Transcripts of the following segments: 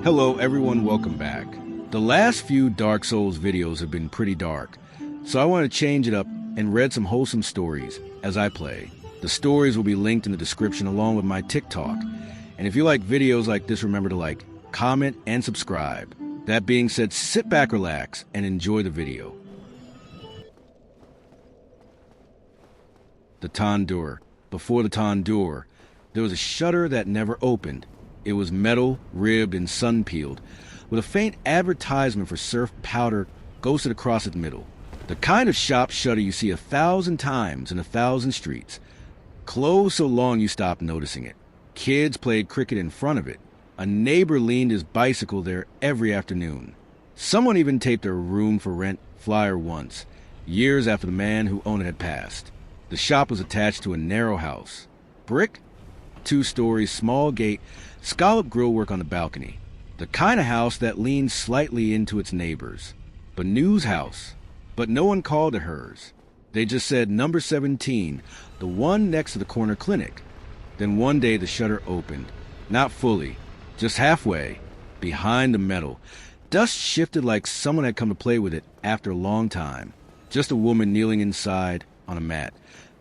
Hello everyone, welcome back. The last few Dark Souls videos have been pretty dark, so I want to change it up and read some wholesome stories as I play. The stories will be linked in the description along with my TikTok. And if you like videos like this, remember to like, comment, and subscribe. That being said, sit back, relax, and enjoy the video. The Tandoor. Before the Tandoor, there was a shutter that never opened. It was metal, ribbed, and sun-peeled, with a faint advertisement for surf powder ghosted across its middle. The kind of shop shutter you see 1,000 times in 1,000 streets. Closed so long you stop noticing it. Kids played cricket in front of it. A neighbor leaned his bicycle there every afternoon. Someone even taped a room-for-rent flyer once, years after the man who owned it had passed. The shop was attached to a narrow house. Brick, 2 stories, small gate, scallop grillwork on the balcony. The kind of house that leans slightly into its neighbors. Banu's house. But no one called it hers. They just said number 17, the one next to the corner clinic. Then one day the shutter opened. Not fully, just halfway, behind the metal. Dust shifted like someone had come to play with it after a long time. Just a woman kneeling inside on a mat,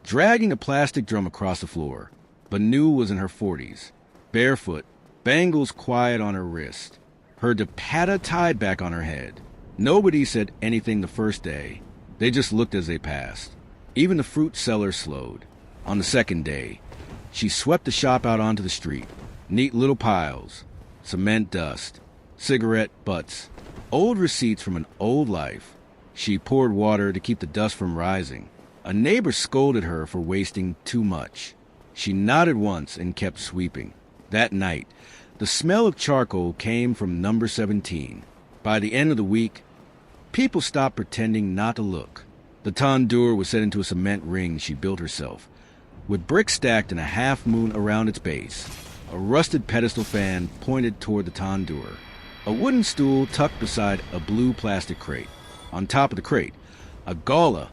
dragging a plastic drum across the floor. Banu was in her 40s. Barefoot, bangles quiet on her wrist, her dupatta tied back on her head. Nobody said anything the first day. They just looked as they passed. Even the fruit seller slowed. On the second day, she swept the shop out onto the street. Neat little piles, cement dust, cigarette butts, old receipts from an old life. She poured water to keep the dust from rising. A neighbor scolded her for wasting too much. She nodded once and kept sweeping. That night, the smell of charcoal came from number 17. By the end of the week, people stopped pretending not to look. The Tandoor was set into a cement ring she built herself, with bricks stacked in a half moon around its base. A rusted pedestal fan pointed toward the Tandoor. A wooden stool tucked beside a blue plastic crate. On top of the crate, a gala,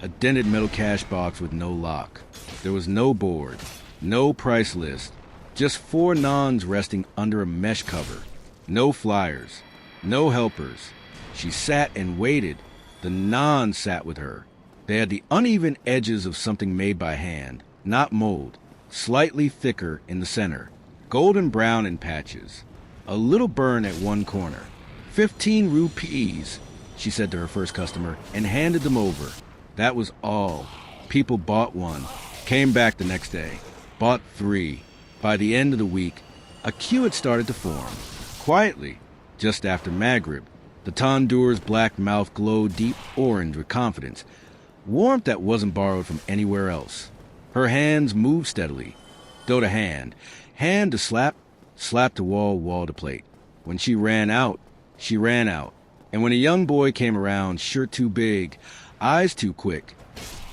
a dented metal cash box with no lock. There was no board, no price list, just 4 nuns resting under a mesh cover. No flyers, no helpers. She sat and waited. The nuns sat with her. They had the uneven edges of something made by hand, not mold, slightly thicker in the center, golden brown in patches. A little burn at one corner. 15 rupees, she said to her first customer, and handed them over. That was all. People bought one, came back the next day, bought 3. By the end of the week, a queue had started to form. Quietly, just after Maghrib, the Tandoor's black mouth glowed deep orange with confidence, warmth that wasn't borrowed from anywhere else. Her hands moved steadily, dough to hand to slap, slap to wall, wall to plate. When she ran out, she ran out. And when a young boy came around, shirt too big, eyes too quick,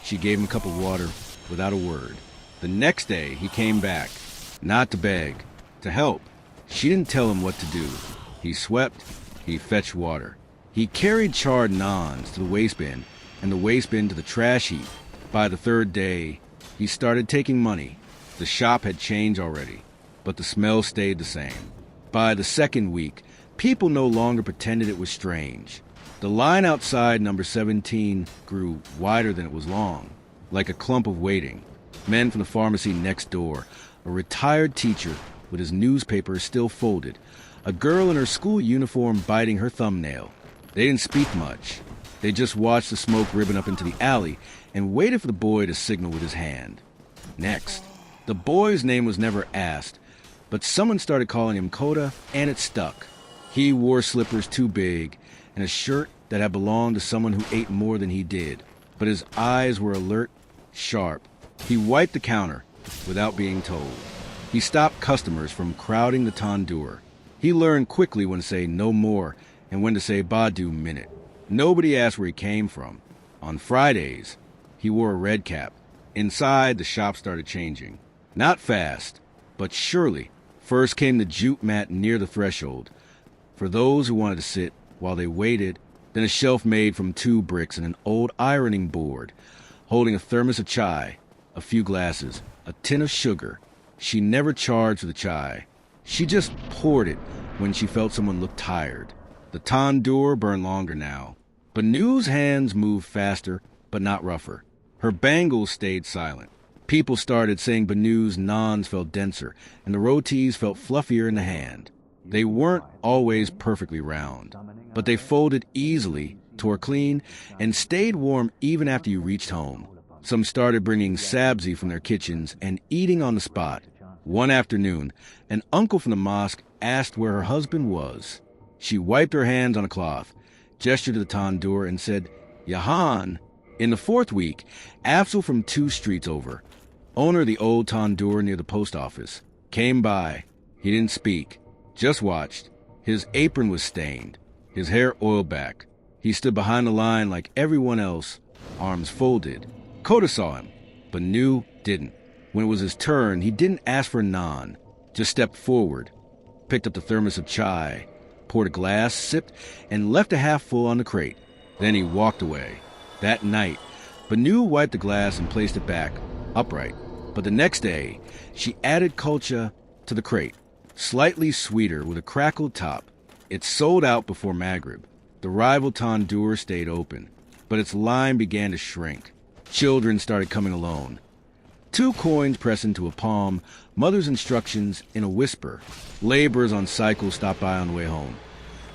she gave him a cup of water without a word. The next day, he came back, not to beg, to help. She didn't tell him what to do. He swept, he fetched water. He carried charred naans to the waste bin, and the waste bin to the trash heap. By the third day, he started taking money. The shop had changed already, but the smell stayed the same. By the second week, people no longer pretended it was strange. The line outside number 17 grew wider than it was long, like a clump of waiting. Men from the pharmacy next door, a retired teacher with his newspaper still folded, a girl in her school uniform biting her thumbnail. They didn't speak much. They just watched the smoke ribbon up into the alley and waited for the boy to signal with his hand. Next, the boy's name was never asked, but someone started calling him Koda, and it stuck. He wore slippers too big and a shirt that had belonged to someone who ate more than he did, but his eyes were alert, sharp. He wiped the counter without being told. He stopped customers from crowding the Tandoor. He learned quickly when to say no more and when to say Badu minute. Nobody asked where he came from. On Fridays, he wore a red cap. Inside, the shop started changing. Not fast, but surely. First came the jute mat near the threshold, for those who wanted to sit while they waited, then a shelf made from 2 bricks and an old ironing board, holding a thermos of chai, a few glasses, a tin of sugar. She never charged for the chai. She just poured it, when she felt someone look tired. The tandoor burned longer now. Banu's hands moved faster, but not rougher. Her bangles stayed silent. People started saying Banu's naans felt denser, and the rotis felt fluffier in the hand. They weren't always perfectly round, but they folded easily, tore clean, and stayed warm even after you reached home. Some started bringing sabzi from their kitchens and eating on the spot. One afternoon, an uncle from the mosque asked where her husband was. She wiped her hands on a cloth, gestured to the tandoor, and said, "Yahan." In the fourth week, Afzal from 2 streets over, owner of the old tandoor near the post office, came by. He didn't speak, just watched. His apron was stained, his hair oiled back. He stood behind the line like everyone else, arms folded. Kota saw him, but Banu didn't. When it was his turn, he didn't ask for a naan, just stepped forward, picked up the thermos of chai, poured a glass, sipped, and left a half full on the crate. Then he walked away. That night, Banu wiped the glass and placed it back, upright. But the next day, she added kulcha to the crate, slightly sweeter with a crackled top. It sold out before Maghrib. The rival tandoor stayed open, but its line began to shrink. Children started coming alone. 2 coins pressed into a palm, mother's instructions in a whisper. Laborers on cycles stopped by on the way home,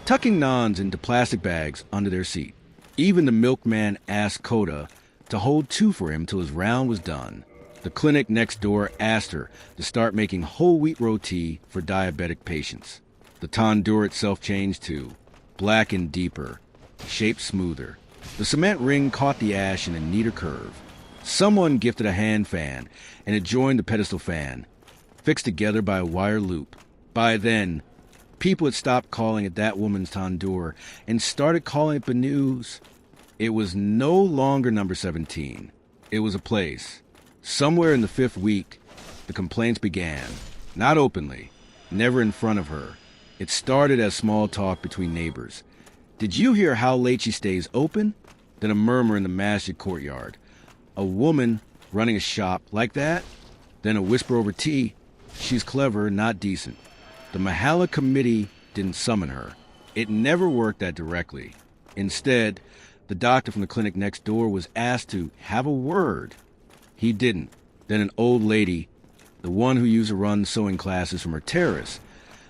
tucking naans into plastic bags under their seat. Even the milkman asked Kota to hold 2 for him till his round was done. The clinic next door asked her to start making whole wheat roti for diabetic patients. The tandoor itself changed too, black and deeper, shaped smoother. The cement ring caught the ash in a neater curve. Someone gifted a hand fan, and it joined the pedestal fan, fixed together by a wire loop. By then, people had stopped calling it that woman's tandoor and started calling it Banu's. It was no longer number 17. It was a place. Somewhere in the 5th week, the complaints began. Not openly, never in front of her. It started as small talk between neighbors. "Did you hear how late she stays open?" Then a murmur in the masjid courtyard. "A woman running a shop like that?" Then a whisper over tea. "She's clever, not decent." The Mahalla committee didn't summon her. It never worked that directly. Instead, the doctor from the clinic next door was asked to have a word. He didn't. Then an old lady, the one who used to run sewing classes from her terrace,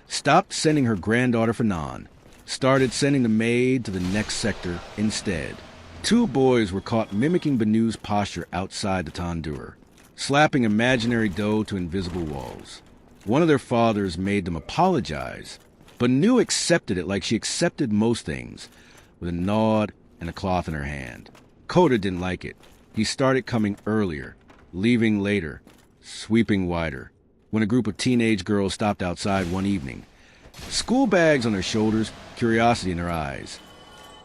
stopped sending her granddaughter for naan, started sending the maid to the next sector instead. 2 boys were caught mimicking Banu's posture outside the tandoor, slapping imaginary dough to invisible walls. One of their fathers made them apologize. Banu accepted it like she accepted most things, with a nod and a cloth in her hand. Kota didn't like it. He started coming earlier, leaving later, sweeping wider. When a group of teenage girls stopped outside one evening, school bags on their shoulders, curiosity in their eyes,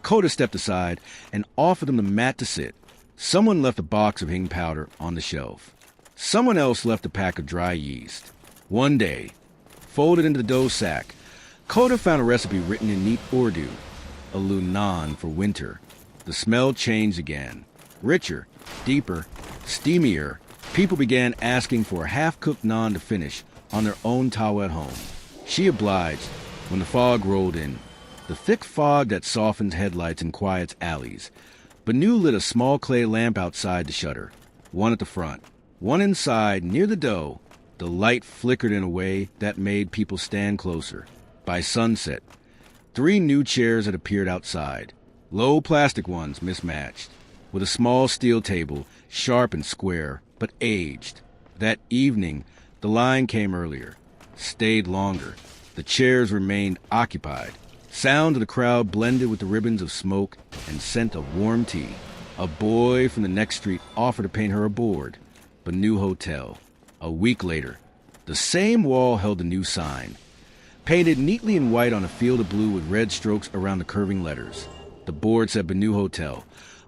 Kota stepped aside and offered them the mat to sit. Someone left a box of hing powder on the shelf. Someone else left a pack of dry yeast. One day, folded into the dough sack, Kota found a recipe written in neat Urdu, a lunan for winter. The smell changed again. Richer, deeper, steamier. People began asking for a half-cooked naan to finish on their own tawa at home. She obliged when the fog rolled in, the thick fog that softens headlights and quiets alleys. Banu lit a small clay lamp outside the shutter, one at the front, one inside near the dough. The light flickered in a way that made people stand closer. By sunset, 3 new chairs had appeared outside, low plastic ones mismatched, with a small steel table, sharp and square, but aged. That evening, the line came earlier, stayed longer. The chairs remained occupied. Sound of the crowd blended with the ribbons of smoke and scent of warm tea. A boy from the next street offered to paint her a board, Banu Hotel. A week later, the same wall held a new sign, painted neatly in white on a field of blue with red strokes around the curving letters. The board said Banu Hotel,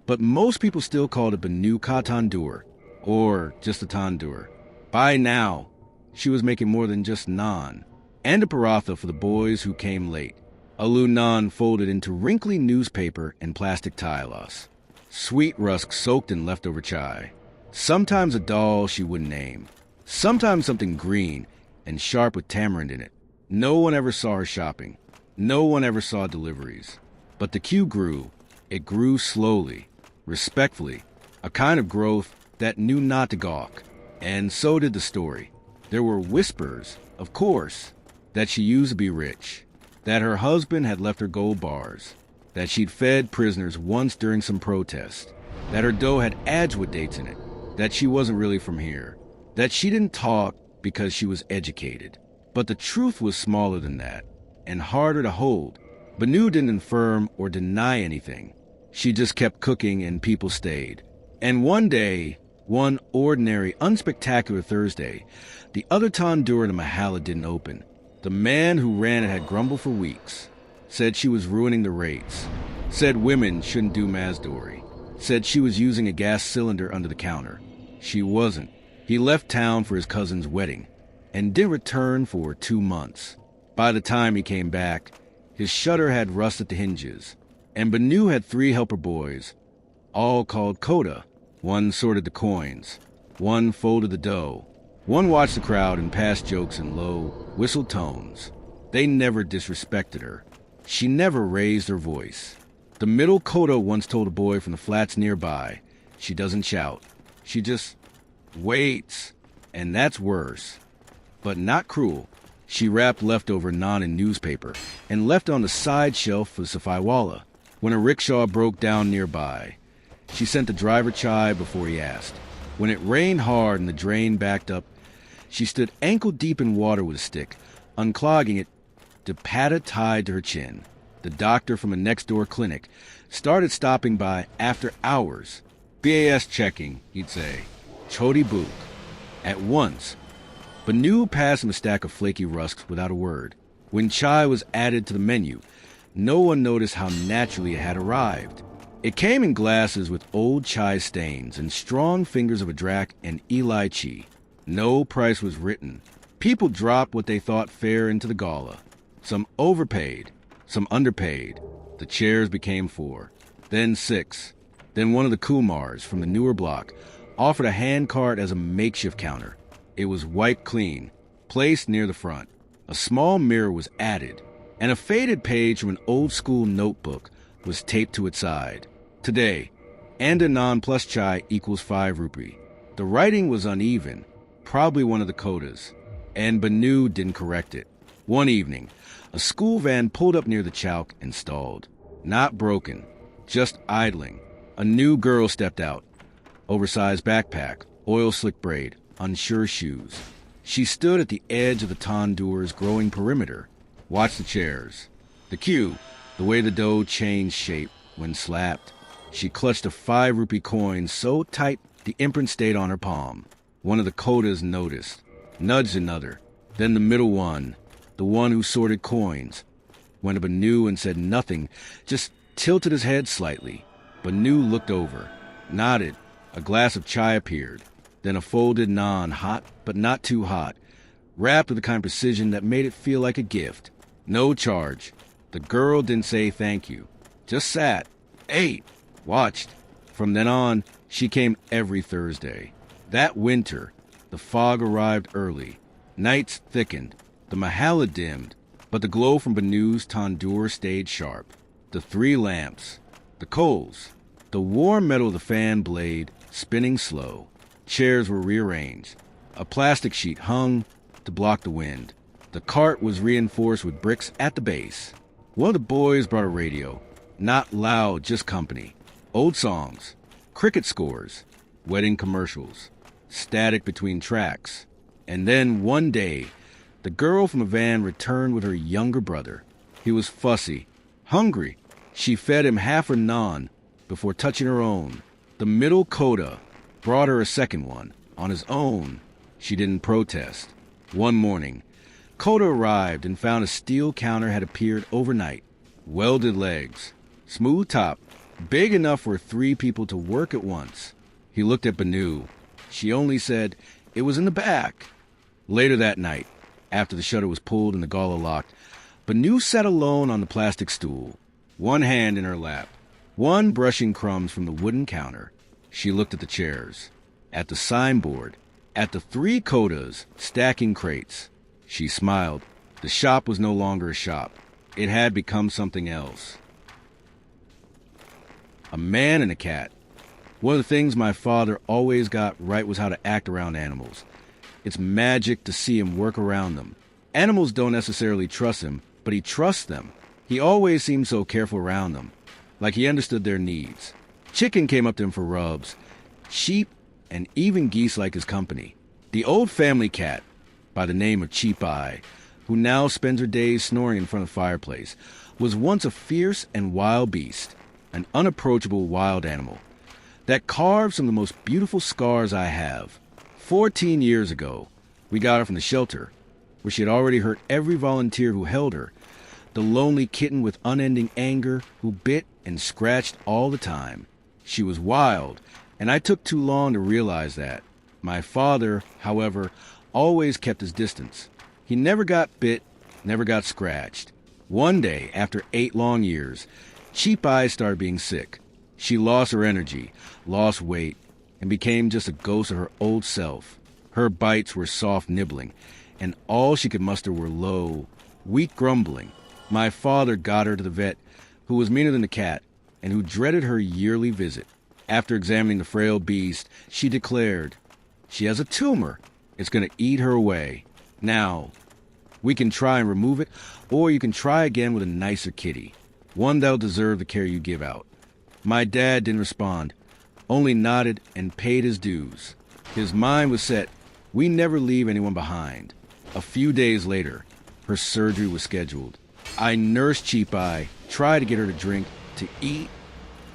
but most people still called it Banu Ka Tandoor, or just the tandoor. By now, she was making more than just naan, and a paratha for the boys who came late. A lunan folded into wrinkly newspaper and plastic tailas. Sweet rusk soaked in leftover chai. Sometimes a doll she wouldn't name. Sometimes something green and sharp with tamarind in it. No one ever saw her shopping. No one ever saw deliveries. But the queue grew. It grew slowly, respectfully, a kind of growth that knew not to gawk. And so did the story. There were whispers, of course, that she used to be rich, that her husband had left her gold bars, that she'd fed prisoners once during some protest, that her dough had Ajwa dates in it, that she wasn't really from here, that she didn't talk because she was educated. But the truth was smaller than that, and harder to hold. Banu didn't affirm or deny anything. She just kept cooking and people stayed. And one day, one ordinary, unspectacular Thursday, the other tandoor in the Mahala didn't open. The man who ran it had grumbled for weeks, said she was ruining the rates, said women shouldn't do Mazdori, said she was using a gas cylinder under the counter. She wasn't. He left town for his cousin's wedding and didn't return for 2 months. By the time he came back, his shutter had rusted the hinges, and Banu had 3 helper boys, all called Koda. One sorted the coins, one folded the dough, one watched the crowd and passed jokes in low, whistled tones. They never disrespected her. She never raised her voice. The middle Koda once told a boy from the flats nearby, she doesn't shout. She just waits, and that's worse. But not cruel. She wrapped leftover naan in newspaper and left on the side shelf for Safaiwala. When a rickshaw broke down nearby, she sent the driver chai before he asked. When it rained hard and the drain backed up, she stood ankle-deep in water with a stick, unclogging it, the patta tied to her chin. The doctor from a next-door clinic started stopping by after hours. BAS checking, he'd say. Choti book. At once. Banu passed him a stack of flaky rusks without a word. When chai was added to the menu, no one noticed how naturally it had arrived. It came in glasses with old chai stains and strong fingers of a drak and elaichi. No price was written. People dropped what they thought fair into the gala. Some overpaid, some underpaid. The chairs became 4, then 6. Then one of the Kumars from the newer block offered a hand cart as a makeshift counter. It was wiped clean, placed near the front. A small mirror was added, and a faded page from an old-school notebook was taped to its side. Today, and a naan plus chai equals 5 rupee. The writing was uneven, probably one of the Kodas, and Banu didn't correct it. One evening, a school van pulled up near the chowk and stalled. Not broken, just idling. A new girl stepped out. Oversized backpack, oil-slick braid, unsure shoes. She stood at the edge of the tandoor's growing perimeter, watched the chairs, the queue, the way the dough changed shape when slapped. She clutched a 5 rupee coin so tight the imprint stayed on her palm. One of the Kodas noticed, nudged another, then the middle one, the one who sorted coins, went to Banu and said nothing, just tilted his head slightly. Banu looked over, nodded. A glass of chai appeared, then a folded naan, hot but not too hot, wrapped with the kind of precision that made it feel like a gift. No charge. The girl didn't say thank you, just sat, ate, watched. From then on, she came every Thursday. That winter, the fog arrived early. Nights thickened. The Mahala dimmed, but the glow from Banu's tandoor stayed sharp. The 3 lamps, the coals, the warm metal of the fan blade spinning slow. Chairs were rearranged. A plastic sheet hung to block the wind. The cart was reinforced with bricks at the base. One of the boys brought a radio. Not loud, just company. Old songs, cricket scores, wedding commercials, static between tracks. And then one day, the girl from a van returned with her younger brother. He was fussy, hungry. She fed him half her naan before touching her own. The middle Koda brought her a second one, on his own. She didn't protest. One morning, Koda arrived and found a steel counter had appeared overnight. Welded legs, smooth top, big enough for 3 people to work at once. He looked at Banu. She only said, "It was in the back." Later that night, after the shutter was pulled and the gala locked, Banu sat alone on the plastic stool, one hand in her lap, one brushing crumbs from the wooden counter. She looked at the chairs, at the signboard, at the 3 Kodas stacking crates. She smiled. The shop was no longer a shop. It had become something else. A man and a cat. One of the things my father always got right was how to act around animals. It's magic to see him work around them. Animals don't necessarily trust him, but he trusts them. He always seemed so careful around them, like he understood their needs. Chicken came up to him for rubs. Sheep and even geese like his company. The old family cat, by the name of Cheap Eye, who now spends her days snoring in front of the fireplace, was once a fierce and wild beast, an unapproachable wild animal, that carved some of the most beautiful scars I have. 14 years ago, we got her from the shelter, where she had already hurt every volunteer who held her, the lonely kitten with unending anger who bit and scratched all the time. She was wild, and I took too long to realize that. My father, however, always kept his distance. He never got bit, never got scratched. One day, after 8 long years, Cheap Eye started being sick. She lost her energy, lost weight, and became just a ghost of her old self. Her bites were soft nibbling, and all she could muster were low, weak grumbling. My father got her to the vet, who was meaner than the cat, and who dreaded her yearly visit. After examining the frail beast, she declared, "She has a tumor. It's going to eat her away. Now, we can try and remove it, or you can try again with a nicer kitty, one that'll deserve the care you give out." My dad didn't respond, only nodded and paid his dues. His mind was set. We never leave anyone behind. A few days later, her surgery was scheduled. I nursed Cheap Eye, tried to get her to drink, to eat,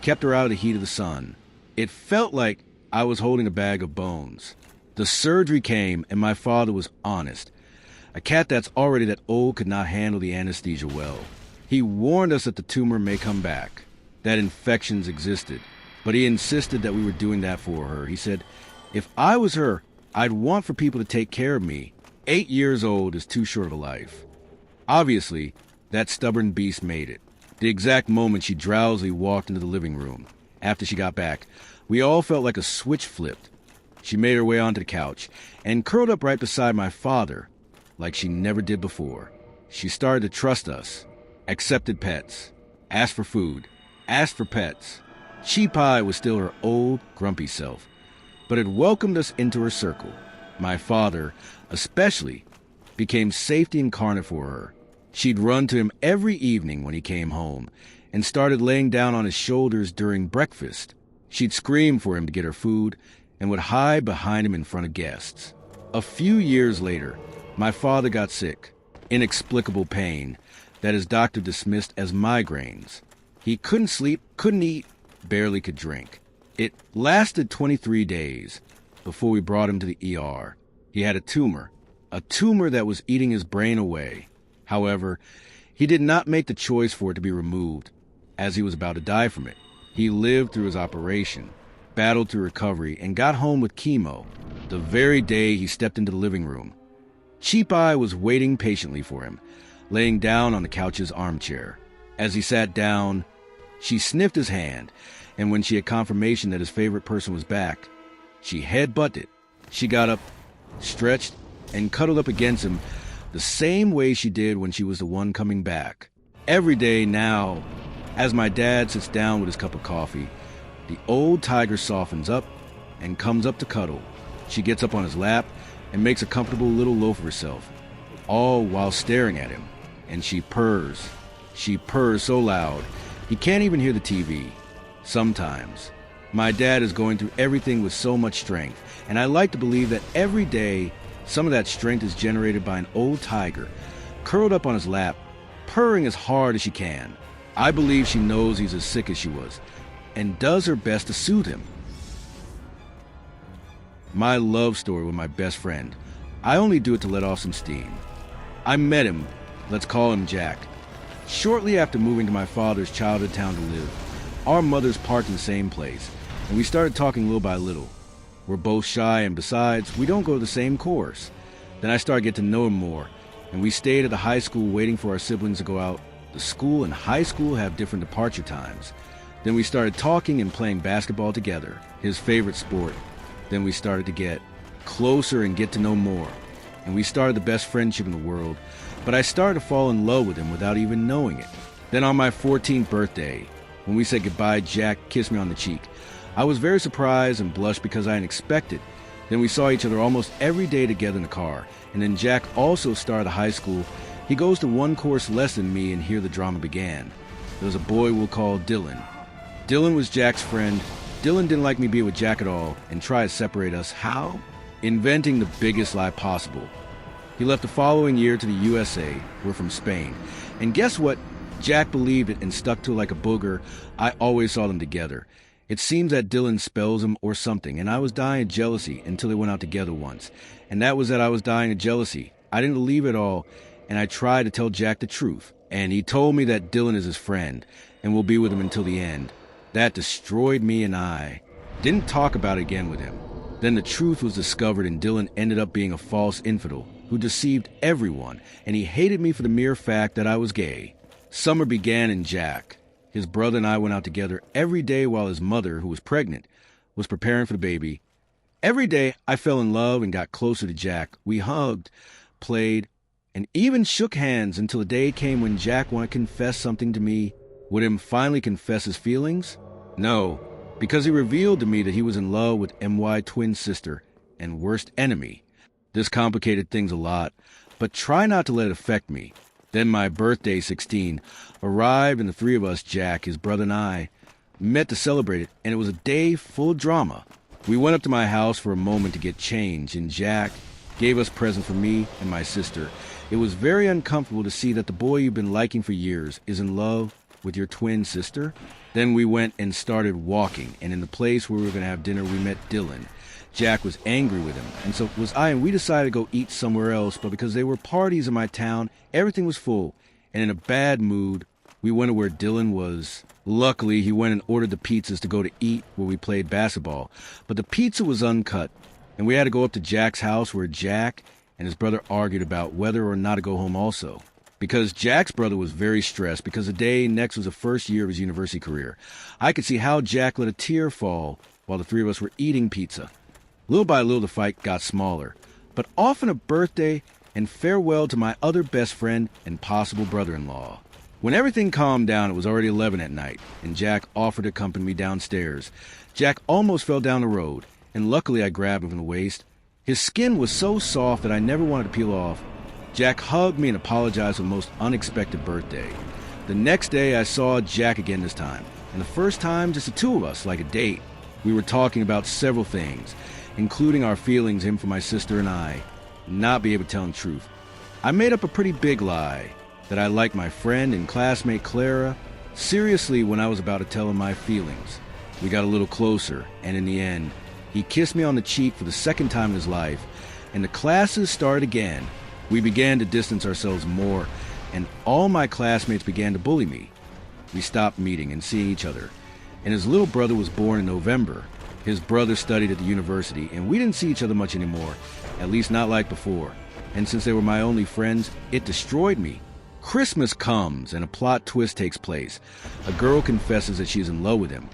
kept her out of the heat of the sun. It felt like I was holding a bag of bones. The surgery came, and my father was honest. A cat that's already that old could not handle the anesthesia well. He warned us that the tumor may come back, that infections existed, but he insisted that we were doing that for her. He said, if I was her, I'd want for people to take care of me. 8 years old is too short of a life. Obviously, that stubborn beast made it. The exact moment she drowsily walked into the living room. After she got back, we all felt like a switch flipped. She made her way onto the couch and curled up right beside my father, like she never did before. She started to trust us, accepted pets, asked for food, asked for pets. Cheap Eye was still her old, grumpy self, but had welcomed us into her circle. My father, especially, became safety incarnate for her. She'd run to him every evening when he came home and started laying down on his shoulders during breakfast. She'd scream for him to get her food and would hide behind him in front of guests. A few years later, my father got sick, inexplicable pain that his doctor dismissed as migraines. He couldn't sleep, couldn't eat, barely could drink. It lasted 23 days before we brought him to the ER. He had a tumor that was eating his brain away. However, he did not make the choice for it to be removed, as he was about to die from it. He lived through his operation, battled through recovery, and got home with chemo the very day he stepped into the living room. Cheap Eye was waiting patiently for him, laying down on the couch's armchair. As he sat down, she sniffed his hand, and when she had confirmation that his favorite person was back, she headbutted it. She got up, stretched, and cuddled up against him the same way she did when she was the one coming back. Every day now, as my dad sits down with his cup of coffee, the old tiger softens up and comes up to cuddle. She gets up on his lap and makes a comfortable little loaf of herself, all while staring at him. And she purrs. She purrs so loud, he can't even hear the TV. Sometimes. My dad is going through everything with so much strength, and I like to believe that every day some of that strength is generated by an old tiger, curled up on his lap, purring as hard as she can. I believe she knows he's as sick as she was, and does her best to soothe him. My love story with my best friend. I only do it to let off some steam. I met him, let's call him Jack, shortly after moving to my father's childhood town to live. Our mothers parked in the same place, and we started talking little by little. We're both shy, and besides, we don't go to the same course. Then I started getting to know him more, and we stayed at the high school waiting for our siblings to go out. The school and high school have different departure times. Then we started talking and playing basketball together, his favorite sport. Then we started to get closer and get to know more. And we started the best friendship in the world, but I started to fall in love with him without even knowing it. Then on my 14th birthday, when we said goodbye, Jack kissed me on the cheek. I was very surprised and blushed because I didn't expect it. Then we saw each other almost every day together in the car. And then Jack also started high school. He goes to one course less than me, and here the drama began. There was a boy we'll call Dylan. Dylan was Jack's friend. Dylan didn't like me being with Jack at all and tried to separate us. How? Inventing the biggest lie possible. He left the following year to the USA. We're from Spain. And guess what? Jack believed it and stuck to it like a booger. I always saw them together. It seems that Dylan spells him or something, and I was dying of jealousy until they went out together once. And that was that I was dying of jealousy. I didn't believe it all, and I tried to tell Jack the truth. And he told me that Dylan is his friend and will be with him until the end. That destroyed me, and I didn't talk about it again with him. Then the truth was discovered, and Dylan ended up being a false infidel who deceived everyone, and he hated me for the mere fact that I was gay. Summer began, and Jack, his brother, and I went out together every day while his mother, who was pregnant, was preparing for the baby. Every day I fell in love and got closer to Jack. We hugged, played, and even shook hands until the day came when Jack wanted to confess something to me. Would him finally confess his feelings? No, because he revealed to me that he was in love with MY twin sister and worst enemy. This complicated things a lot, but try not to let it affect me. Then my birthday, 16, arrived, and the three of us, Jack, his brother, and I, met to celebrate it, and it was a day full of drama. We went up to my house for a moment to get changed, and Jack gave us presents for me and my sister. It was very uncomfortable to see that the boy you've been liking for years is in love with your twin sister. Then we went and started walking, and in the place where we were going to have dinner, we met Dylan. Jack was angry with him, and so was I, and we decided to go eat somewhere else, but because there were parties in my town, everything was full, and in a bad mood, we went to where Dylan was. Luckily, he went and ordered the pizzas to go to eat where we played basketball, but the pizza was uncut, and we had to go up to Jack's house where Jack and his brother argued about whether or not to go home also. Because Jack's brother was very stressed because the day next was the first year of his university career. I could see how Jack let a tear fall while the three of us were eating pizza. Little by little, the fight got smaller, but often a birthday and farewell to my other best friend and possible brother-in-law. When everything calmed down, it was already 11 at night, and Jack offered to accompany me downstairs. Jack almost fell down the road, and luckily I grabbed him from the waist. His skin was so soft that I never wanted to peel off. Jack hugged me and apologized for the most unexpected birthday. The next day, I saw Jack again this time, and the first time, just the two of us, like a date. We were talking about several things, including our feelings, him for my sister and I, not be able to tell him the truth. I made up a pretty big lie, that I liked my friend and classmate Clara, seriously when I was about to tell him my feelings. We got a little closer, and in the end, he kissed me on the cheek for the second time in his life, and the classes started again. We began to distance ourselves more, and all my classmates began to bully me. We stopped meeting and seeing each other, and his little brother was born in November. His brother studied at the university, and we didn't see each other much anymore, at least not like before. And since they were my only friends, it destroyed me. Christmas comes, and a plot twist takes place. A girl confesses that she's in love with him,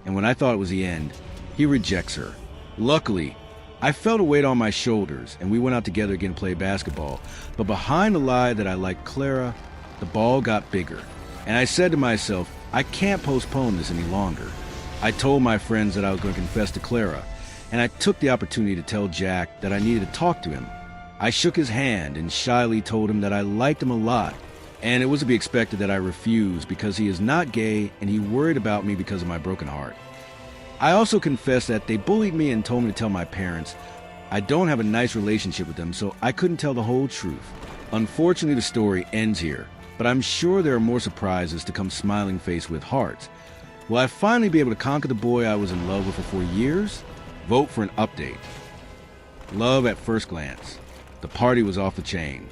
and when I thought it was the end, he rejects her. Luckily, I felt a weight on my shoulders, and we went out together again to play basketball. But behind the lie that I liked Clara, the ball got bigger, and I said to myself, I can't postpone this any longer. I told my friends that I was going to confess to Clara, and I took the opportunity to tell Jack that I needed to talk to him. I shook his hand and shyly told him that I liked him a lot, and it was to be expected that I refused because he is not gay and he worried about me because of my broken heart. I also confessed that they bullied me and told me to tell my parents. I don't have a nice relationship with them, so I couldn't tell the whole truth. Unfortunately, the story ends here, but I'm sure there are more surprises to come smiling face with hearts. Will I finally be able to conquer the boy I was in love with for 4 years? Vote for an update. Love at first glance. The party was off the chain.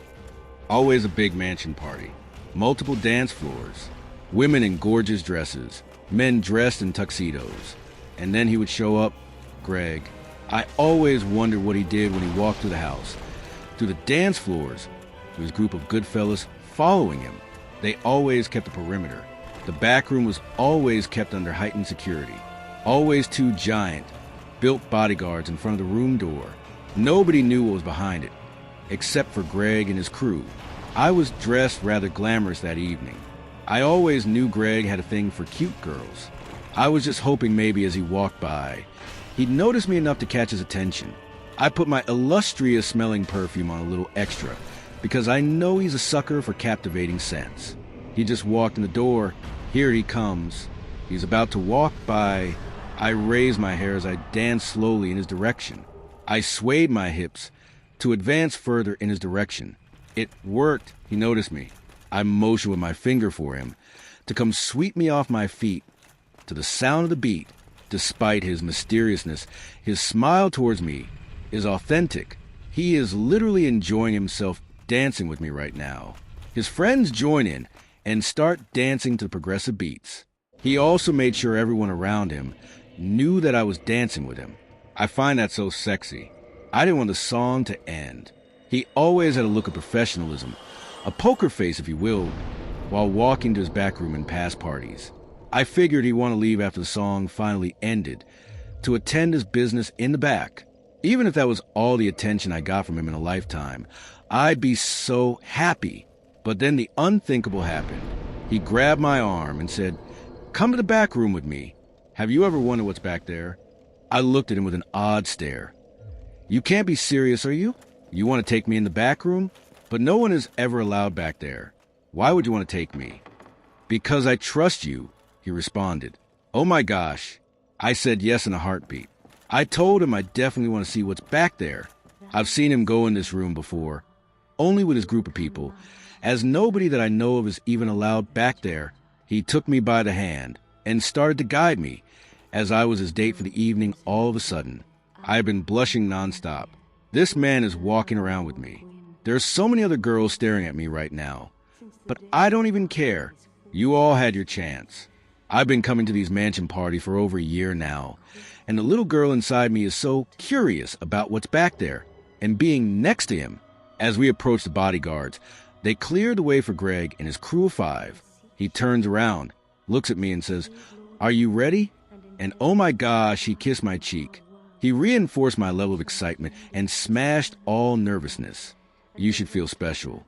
Always a big mansion party. Multiple dance floors. Women in gorgeous dresses. Men dressed in tuxedos. And then he would show up, Greg. I always wondered what he did when he walked through the house. Through the dance floors, there was a group of good fellas following him. They always kept a perimeter. The back room was always kept under heightened security. Always 2 giant, built bodyguards in front of the room door. Nobody knew what was behind it, except for Greg and his crew. I was dressed rather glamorous that evening. I always knew Greg had a thing for cute girls. I was just hoping maybe as he walked by, he'd notice me enough to catch his attention. I put my illustrious-smelling perfume on a little extra, because I know he's a sucker for captivating scents. He just walked in the door. Here he comes. He's about to walk by. I raised my hair as I danced slowly in his direction. I swayed my hips to advance further in his direction. It worked. He noticed me. I motioned with my finger for him to come sweep me off my feet to the sound of the beat. Despite his mysteriousness, his smile towards me is authentic. He is literally enjoying himself dancing with me right now. His friends join in and start dancing to the progressive beats. He also made sure everyone around him knew that I was dancing with him. I find that so sexy. I didn't want the song to end. He always had a look of professionalism, a poker face if you will, while walking to his back room and past parties. I figured he'd want to leave after the song finally ended to attend his business in the back. Even if that was all the attention I got from him in a lifetime, I'd be so happy. But then the unthinkable happened. He grabbed my arm and said, "Come to the back room with me. Have you ever wondered what's back there?" I looked at him with an odd stare. "You can't be serious, are you? You want to take me in the back room? But no one is ever allowed back there. Why would you want to take me?" "Because I trust you," he responded. "Oh my gosh." I said yes in a heartbeat. I told him I definitely want to see what's back there. I've seen him go in this room before, only with his group of people, as nobody that I know of is even allowed back there. He took me by the hand and started to guide me as I was his date for the evening. All of a sudden, I had been blushing nonstop. This man is walking around with me. There are so many other girls staring at me right now, but I don't even care. You all had your chance. I've been coming to these mansion parties for over a year now, and the little girl inside me is so curious about what's back there and being next to him. As we approach the bodyguards, they clear the way for Greg and his crew of 5. He turns around, looks at me and says, "Are you ready?" And oh my gosh, he kissed my cheek. He reinforced my level of excitement and smashed all nervousness. "You should feel special,"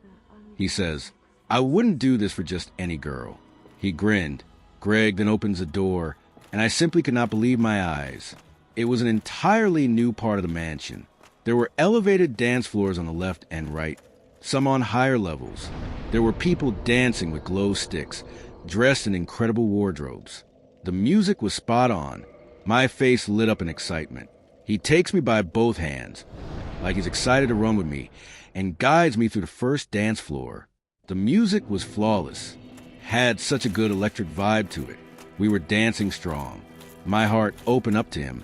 he says. "I wouldn't do this for just any girl." He grinned. Greg then opens the door, and I simply could not believe my eyes. It was an entirely new part of the mansion. There were elevated dance floors on the left and right, some on higher levels. There were people dancing with glow sticks, dressed in incredible wardrobes. The music was spot on. My face lit up in excitement. He takes me by both hands, like he's excited to run with me, and guides me through the first dance floor. The music was flawless, had such a good electric vibe to it. We were dancing strong. My heart opened up to him.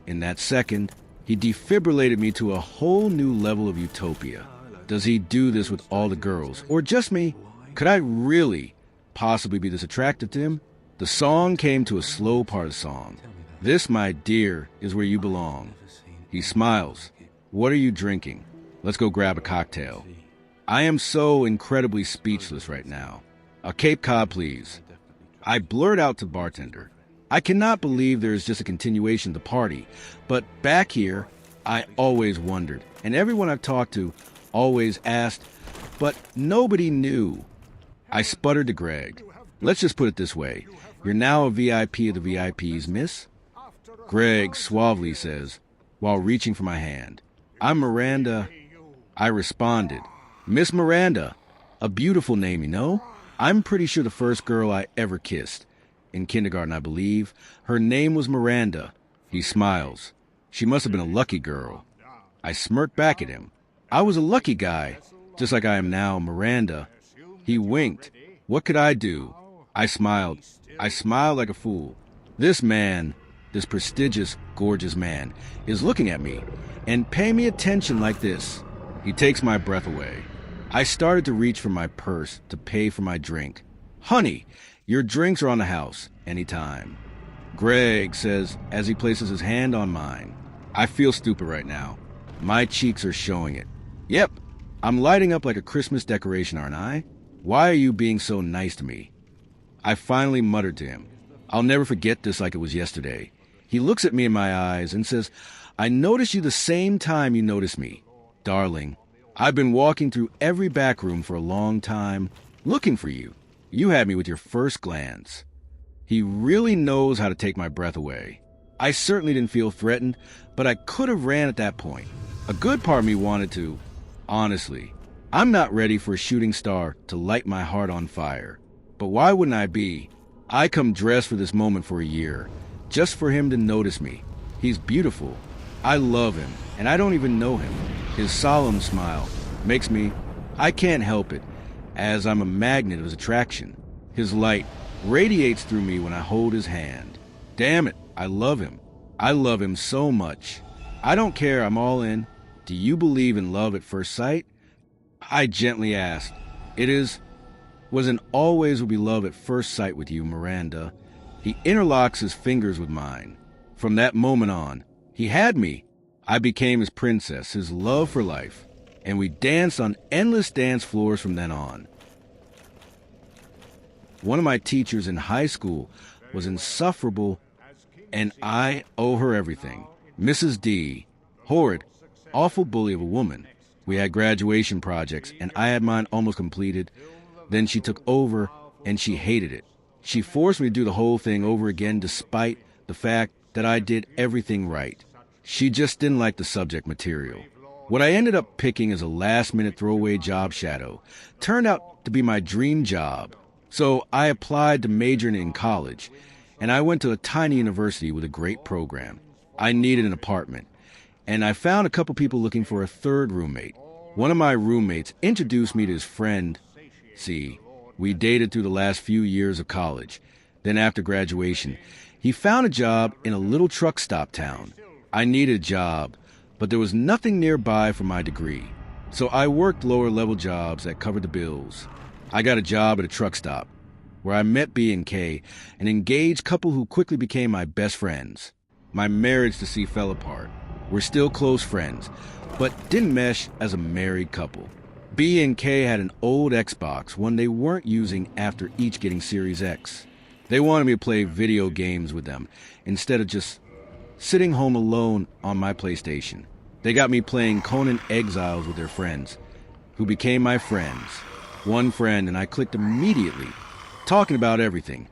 In that second, he defibrillated me to a whole new level of utopia. Does he do this with all the girls, or just me? Could I really possibly be this attractive to him? The song came to a slow part of the song. "This, my dear, is where you belong." He smiles. "What are you drinking? Let's go grab a cocktail." I am so incredibly speechless right now. "A Cape Cod, please." I blurt out to the bartender. I cannot believe there is just a continuation of the party, but back here, I always wondered, and everyone I've talked to always asked, but nobody knew. I sputtered to Greg. "Let's just put it this way. You're now a VIP of the VIPs, miss." Greg suavely says, while reaching for my hand, "I'm Miranda." I responded, "Miss Miranda. A beautiful name, you know. I'm pretty sure the first girl I ever kissed, in kindergarten I believe, her name was Miranda." He smiles. "She must have been a lucky girl." I smirked back at him. I was a lucky guy, just like I am now, Miranda. He winked. What could I do? I smiled. I smiled like a fool. This man, this prestigious, gorgeous man, is looking at me and paying me attention like this. He takes my breath away. I started to reach for my purse to pay for my drink. "Honey, your drinks are on the house, anytime." Greg says as he places his hand on mine. I feel stupid right now. My cheeks are showing it. "Yep, I'm lighting up like a Christmas decoration, aren't I? Why are you being so nice to me?" I finally muttered to him. I'll never forget this like it was yesterday. He looks at me in my eyes and says, "I noticed you the same time you noticed me. Darling, I've been walking through every back room for a long time, looking for you. You had me with your first glance. He really knows how to take my breath away. I certainly didn't feel threatened, but I could have ran at that point. A good part of me wanted to. Honestly, I'm not ready for a shooting star to light my heart on fire. But why wouldn't I be? I come dressed for this moment for a year, just for him to notice me. He's beautiful. I love him, and I don't even know him. His solemn smile makes me... I can't help it, as I'm a magnet of his attraction. His light radiates through me when I hold his hand. Damn it, I love him. I love him so much. I don't care, I'm all in. Do you believe in love at first sight? I gently asked. Wasn't always will be love at first sight with you, Miranda. He interlocks his fingers with mine. From that moment on, he had me. I became his princess, his love for life, and we danced on endless dance floors from then on. One of my teachers in high school was insufferable, and I owe her everything. Mrs. D, horrid, awful bully of a woman. We had graduation projects, and I had mine almost completed. Then she took over, and she hated it. She forced me to do the whole thing over again despite the fact that I did everything right. She just didn't like the subject material. What I ended up picking as a last-minute throwaway job shadow turned out to be my dream job. So I applied to major in college, and I went to a tiny university with a great program. I needed an apartment, and I found a couple people looking for a third roommate. One of my roommates introduced me to his friend. See, we dated through the last few years of college. Then after graduation, he found a job in a little truck stop town. I needed a job, but there was nothing nearby for my degree. So I worked lower-level jobs that covered the bills. I got a job at a truck stop, where I met B&K, an engaged couple who quickly became my best friends. My marriage to C fell apart. We're still close friends, but didn't mesh as a married couple. B&K had an old Xbox, one they weren't using after each getting Series X. They wanted me to play video games with them, instead of just sitting home alone on my PlayStation. They got me playing Conan Exiles with their friends, who became my friends. One friend and I clicked immediately, talking about everything,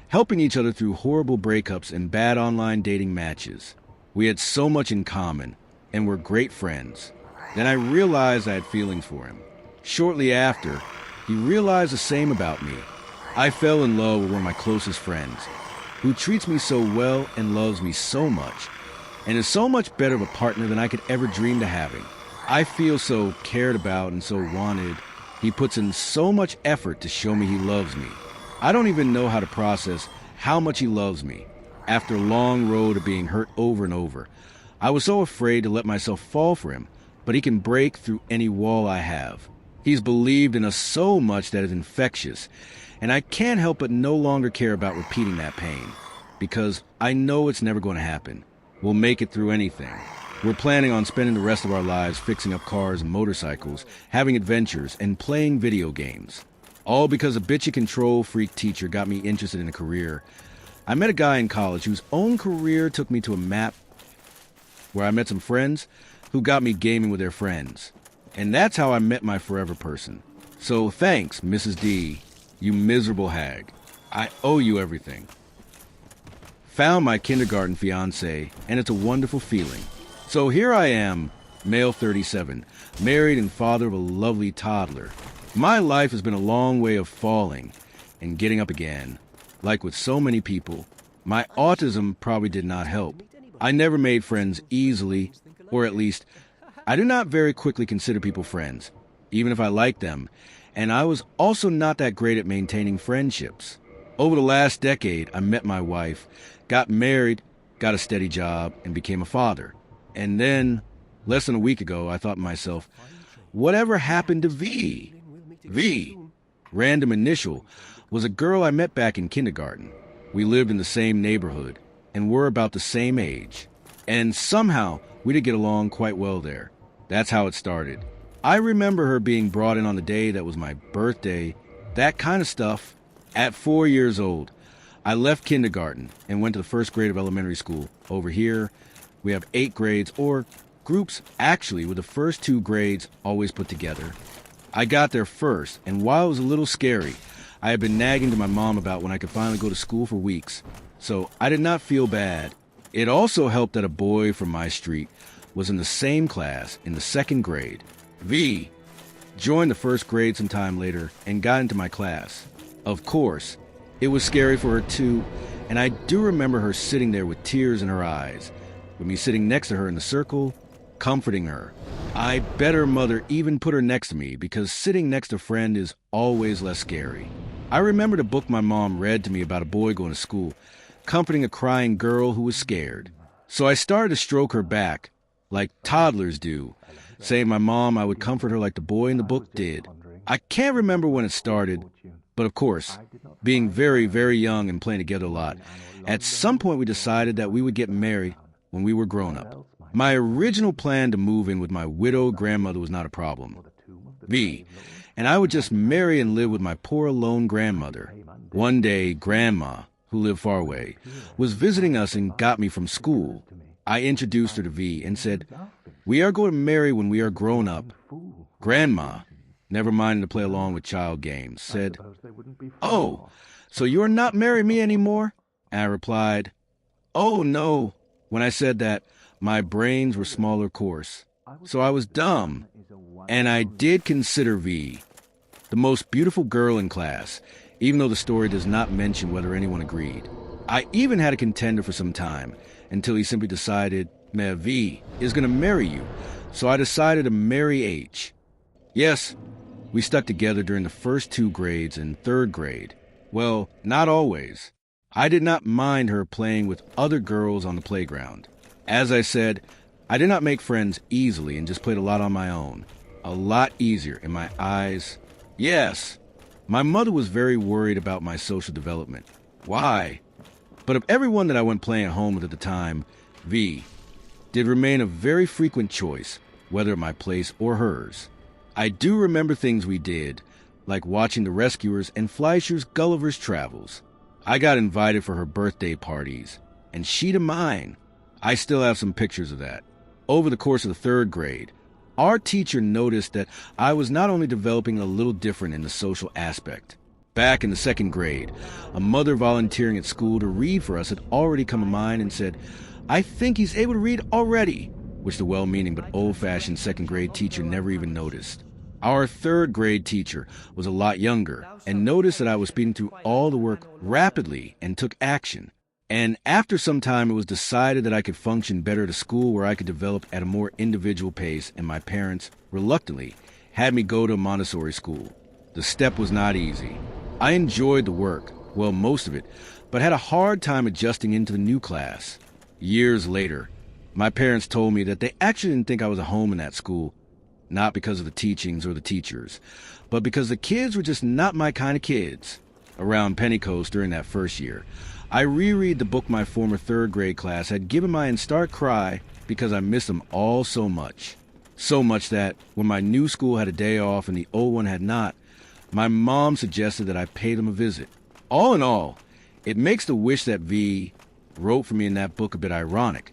helping each other through horrible breakups and bad online dating matches. We had so much in common, and were great friends. Then I realized I had feelings for him. Shortly after, he realized the same about me. I fell in love with one of my closest friends, who treats me so well and loves me so much, and is so much better of a partner than I could ever dream to having. I feel so cared about and so wanted. He puts in so much effort to show me he loves me. I don't even know how to process how much he loves me. After a long road of being hurt over and over, I was so afraid to let myself fall for him, but he can break through any wall I have. He's believed in us so much that it's infectious, and I can't help but no longer care about repeating that pain, because I know it's never going to happen. We'll make it through anything. We're planning on spending the rest of our lives fixing up cars and motorcycles, having adventures, and playing video games. All because a bitchy control freak teacher got me interested in a career. I met a guy in college whose own career took me to a map where I met some friends who got me gaming with their friends. And that's how I met my forever person. So thanks, Mrs. D, you miserable hag. I owe you everything. Found my kindergarten fiancé, and it's a wonderful feeling. So here I am, male 37, married and father of a lovely toddler. My life has been a long way of falling and getting up again. Like with so many people, my autism probably did not help. I never made friends easily, or at least, I do not very quickly consider people friends, even if I like them, and I was also not that great at maintaining friendships. Over the last decade, I met my wife, got married, got a steady job, and became a father. And then, less than a week ago, I thought to myself, whatever happened to V? V, random initial, was a girl I met back in kindergarten. We lived in the same neighborhood, and were about the same age. And somehow, we did get along quite well there. That's how it started. I remember her being brought in on the day that was my birthday, that kind of stuff. At 4 years old, I left kindergarten and went to the first grade of elementary school. Over here, we have 8 grades, or Groups actually were the first two grades always put together. I got there first, and while it was a little scary, I had been nagging to my mom about when I could finally go to school for weeks, so I did not feel bad. It also helped that a boy from my street was in the same class in the second grade. V joined the first grade sometime later and got into my class. Of course, it was scary for her too, and I do remember her sitting there with tears in her eyes, with me sitting next to her in the circle, comforting her. I bet her mother even put her next to me because sitting next to a friend is always less scary. I remembered a book my mom read to me about a boy going to school, comforting a crying girl who was scared. So I started to stroke her back, like toddlers do, saying to my mom I would comfort her like the boy in the book did. I can't remember when it started, but of course, being very, very young and playing together a lot, at some point we decided that we would get married when we were grown up. My original plan to move in with my widowed grandmother was not a problem. V and I would just marry and live with my poor alone grandmother. One day, Grandma, who lived far away, was visiting us and got me from school. I introduced her to V and said, "We are going to marry when we are grown up." Grandma, never minding to play along with child games, said, "Oh, so you are not marrying me anymore?" And I replied, "Oh, no." When I said that, my brains were smaller course, so I was dumb. And I did consider V the most beautiful girl in class, even though the story does not mention whether anyone agreed. I even had a contender for some time, until he simply decided, V is going to marry you, so I decided to marry H. Yes, we stuck together during the first two grades and third grade. Well, not always. I did not mind her playing with other girls on the playground. As I said, I did not make friends easily and just played a lot on my own. A lot easier in my eyes. Yes, my mother was very worried about my social development. Why? But of everyone that I went playing at home with at the time, V did remain a very frequent choice, whether at my place or hers. I do remember things we did, like watching The Rescuers and Fleischer's Gulliver's Travels. I got invited for her birthday parties, and she to mine. I still have some pictures of that. Over the course of the third grade, our teacher noticed that I was not only developing a little different in the social aspect. Back in the second grade, a mother volunteering at school to read for us had already come to mind and said, "I think he's able to read already," which the well-meaning but old-fashioned second grade teacher never even noticed. Our third grade teacher was a lot younger and noticed that I was speeding through all the work rapidly and took action. And after some time, it was decided that I could function better at a school where I could develop at a more individual pace, and my parents, reluctantly, had me go to a Montessori school. The step was not easy. I enjoyed the work, well, most of it, but had a hard time adjusting into the new class. Years later, my parents told me that they actually didn't think I was at home in that school, not because of the teachings or the teachers, but because the kids were just not my kind of kids. Around Pentecost during that first year, I reread the book my former third grade class had given my start cry because I missed them all so much. So much that when my new school had a day off and the old one had not, my mom suggested that I pay them a visit. All in all, it makes the wish that V wrote for me in that book a bit ironic,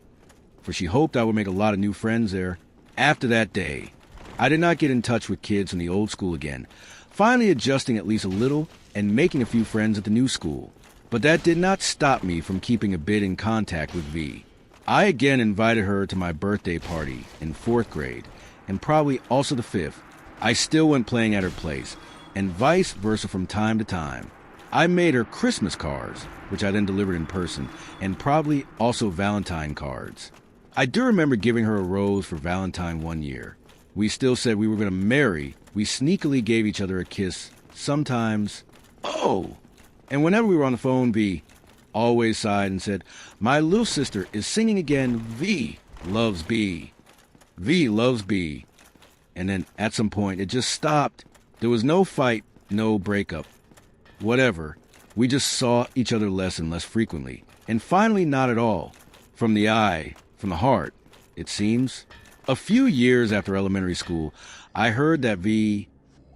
for she hoped I would make a lot of new friends there. After that day, I did not get in touch with kids from the old school again, finally adjusting at least a little and making a few friends at the new school. But that did not stop me from keeping a bit in contact with V. I again invited her to my birthday party in fourth grade, and probably also the fifth. I still went playing at her place, and vice versa from time to time. I made her Christmas cards, which I then delivered in person, and probably also Valentine cards. I do remember giving her a rose for Valentine one year. We still said we were going to marry. We sneakily gave each other a kiss. Sometimes, oh! And whenever we were on the phone, V always sighed and said, "My little sister is singing again. V loves B. V loves B." And then at some point, it just stopped. There was no fight, no breakup. Whatever. We just saw each other less and less frequently. And finally, not at all. From the eye, from the heart, it seems. A few years after elementary school, I heard that V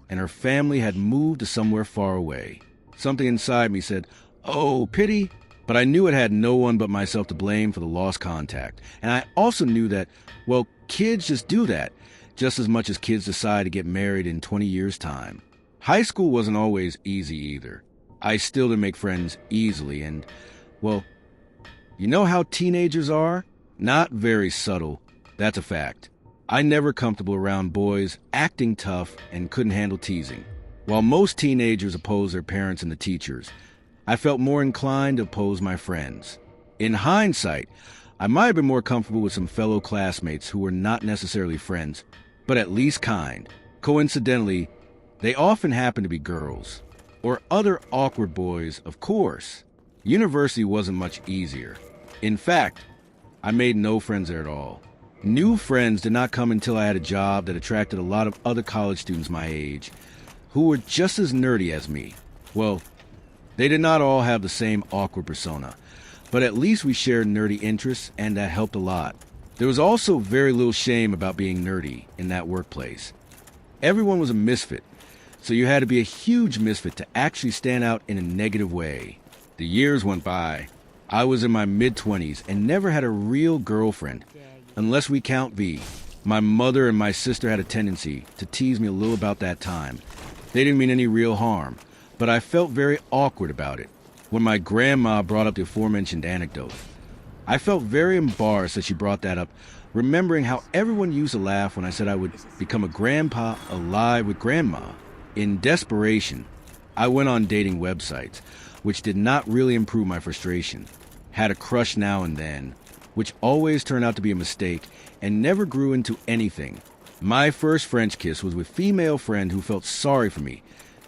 and her family had moved to somewhere far away. Something inside me said, "Oh, pity," But I knew it had no one but myself to blame for the lost contact. And I also knew that, well, kids just do that, just as much as kids decide to get married in 20 years' time. High school wasn't always easy either. I still didn't make friends easily, and, well, you know how teenagers are? Not very subtle. That's a fact. I never comfortable around boys acting tough and couldn't handle teasing. While most teenagers oppose their parents and the teachers, I felt more inclined to oppose my friends. In hindsight, I might have been more comfortable with some fellow classmates who were not necessarily friends, but at least kind. Coincidentally, they often happened to be girls. Or other awkward boys, of course. University wasn't much easier. In fact, I made no friends there at all. New friends did not come until I had a job that attracted a lot of other college students my age, who were just as nerdy as me. Well, they did not all have the same awkward persona, but at least we shared nerdy interests, and that helped a lot. There was also very little shame about being nerdy in that workplace. Everyone was a misfit, so you had to be a huge misfit to actually stand out in a negative way. The years went by. I was in my mid-20s and never had a real girlfriend, unless we count V. My mother and my sister had a tendency to tease me a little about that time. They didn't mean any real harm, but I felt very awkward about it. When my grandma brought up the aforementioned anecdote, I felt very embarrassed that she brought that up, remembering how everyone used to laugh when I said I would become a grandpa alive with grandma. In desperation, I went on dating websites, which did not really improve my frustration. Had a crush now and then, which always turned out to be a mistake and never grew into anything. My first French kiss was with a female friend who felt sorry for me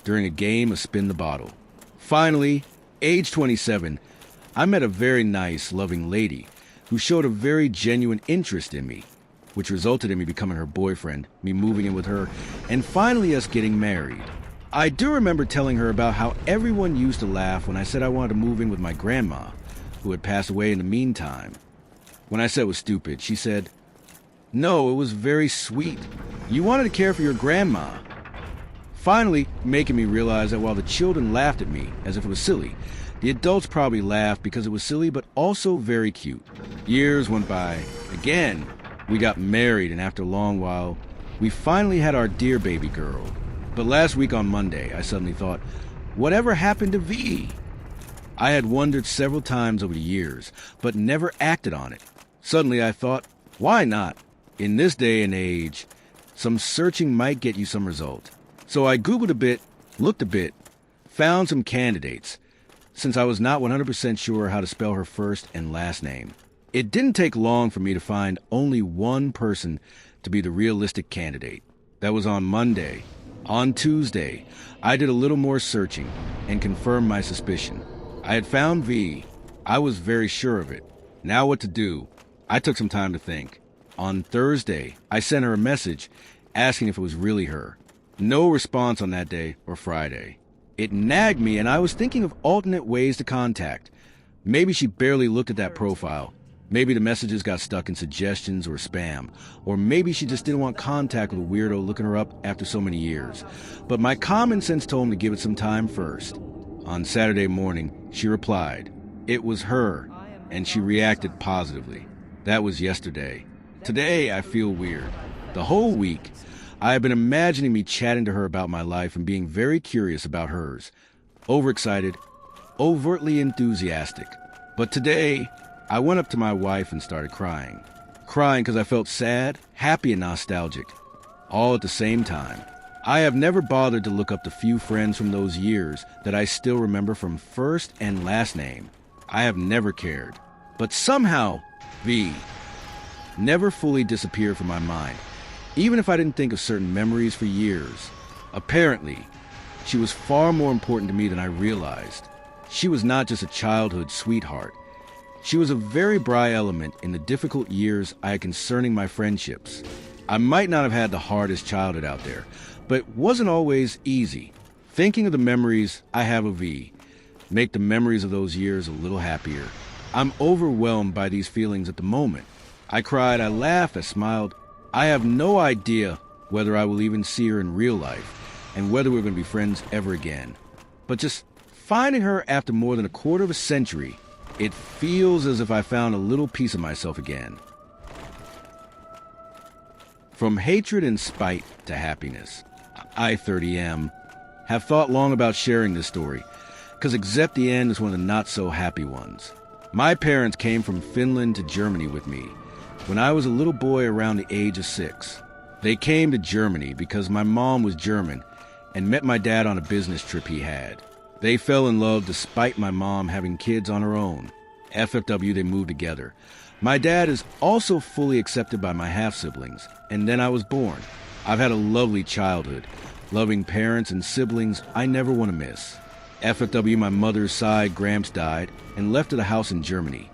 during a game of Spin the Bottle. Finally, age 27, I met a very nice, loving lady who showed a very genuine interest in me, which resulted in me becoming her boyfriend, me moving in with her, and finally us getting married. I do remember telling her about how everyone used to laugh when I said I wanted to move in with my grandma, who had passed away in the meantime. When I said it was stupid, she said, "No, it was very sweet. You wanted to care for your grandma." Finally, making me realize that while the children laughed at me as if it was silly, the adults probably laughed because it was silly but also very cute. Years went by. Again, we got married, and after a long while, we finally had our dear baby girl. But last week on Monday, I suddenly thought, whatever happened to V? I had wondered several times over the years, but never acted on it. Suddenly I thought, why not? In this day and age, some searching might get you some result. So I Googled a bit, looked a bit, found some candidates, since I was not 100% sure how to spell her first and last name. It didn't take long for me to find only one person to be the realistic candidate. That was on Monday. On Tuesday, I did a little more searching and confirmed my suspicion. I had found V. I was very sure of it. Now what to do? I took some time to think. On Thursday, I sent her a message asking if it was really her. No response on that day or Friday. It nagged me, and I was thinking of alternate ways to contact. Maybe she barely looked at that profile. Maybe the messages got stuck in suggestions or spam. Or maybe she just didn't want contact with a weirdo looking her up after so many years. But my common sense told me to give it some time first. On Saturday morning, she replied. It was her, and she reacted positively. That was yesterday. Today, I feel weird. The whole week, I have been imagining me chatting to her about my life and being very curious about hers. Overexcited, overtly enthusiastic. But today, I went up to my wife and started crying. Crying because I felt sad, happy, and nostalgic, all at the same time. I have never bothered to look up the few friends from those years that I still remember from first and last name. I have never cared. But somehow, V never fully disappeared from my mind, even if I didn't think of certain memories for years. Apparently, she was far more important to me than I realized. She was not just a childhood sweetheart. She was a very bright element in the difficult years I had concerning my friendships. I might not have had the hardest childhood out there, but it wasn't always easy. Thinking of the memories I have of V make the memories of those years a little happier. I'm overwhelmed by these feelings at the moment. I cried, I laughed, I smiled. I have no idea whether I will even see her in real life and whether we're going to be friends ever again. But just finding her after more than a quarter of a century It feels as if I found a little piece of myself again. From hatred and spite to happiness, I, 30M, have thought long about sharing this story, because except the end is one of the not-so-happy ones. My parents came from Finland to Germany with me when I was a little boy around the age of 6. They came to Germany because my mom was German and met my dad on a business trip he had. They fell in love despite my mom having kids on her own. FFW, they moved together. My dad is also fully accepted by my half-siblings, and then I was born. I've had a lovely childhood, loving parents and siblings I never want to miss. FFW, my mother's side, Gramps died and left at a house in Germany.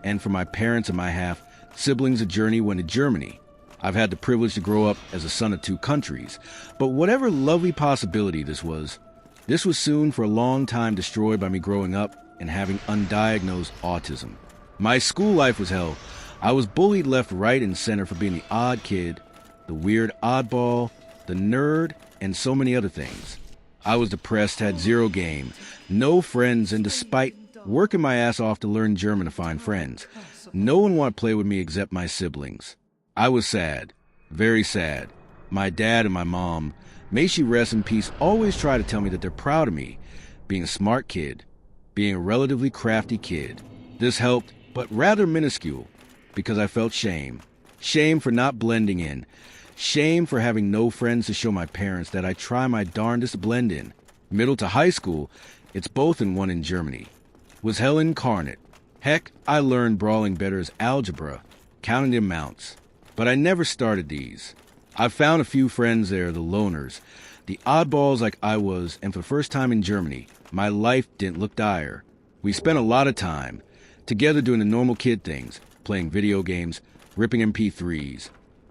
And for my parents and my half-siblings, a journey went to Germany. I've had the privilege to grow up as a son of 2 countries, but whatever lovely possibility this was soon for a long time destroyed by me growing up and having undiagnosed autism. My school life was hell. I was bullied left, right, and center for being the odd kid, the weird oddball, the nerd, and so many other things. I was depressed, had 0 game, no friends, and despite working my ass off to learn German to find friends, no one wanted to play with me except my siblings. I was sad, very sad. My dad and my mom, may she rest in peace, always try to tell me that they're proud of me, being a smart kid, being a relatively crafty kid. This helped, but rather minuscule, because I felt shame. Shame for not blending in. Shame for having no friends to show my parents that I try my darndest to blend in. Middle to high school, it's both in one in Germany. Was hell incarnate. Heck, I learned brawling better as algebra, counting the amounts. But I never started these. I found a few friends there, the loners, the oddballs like I was, and for the first time in Germany, my life didn't look dire. We spent a lot of time together doing the normal kid things, playing video games, ripping MP3s,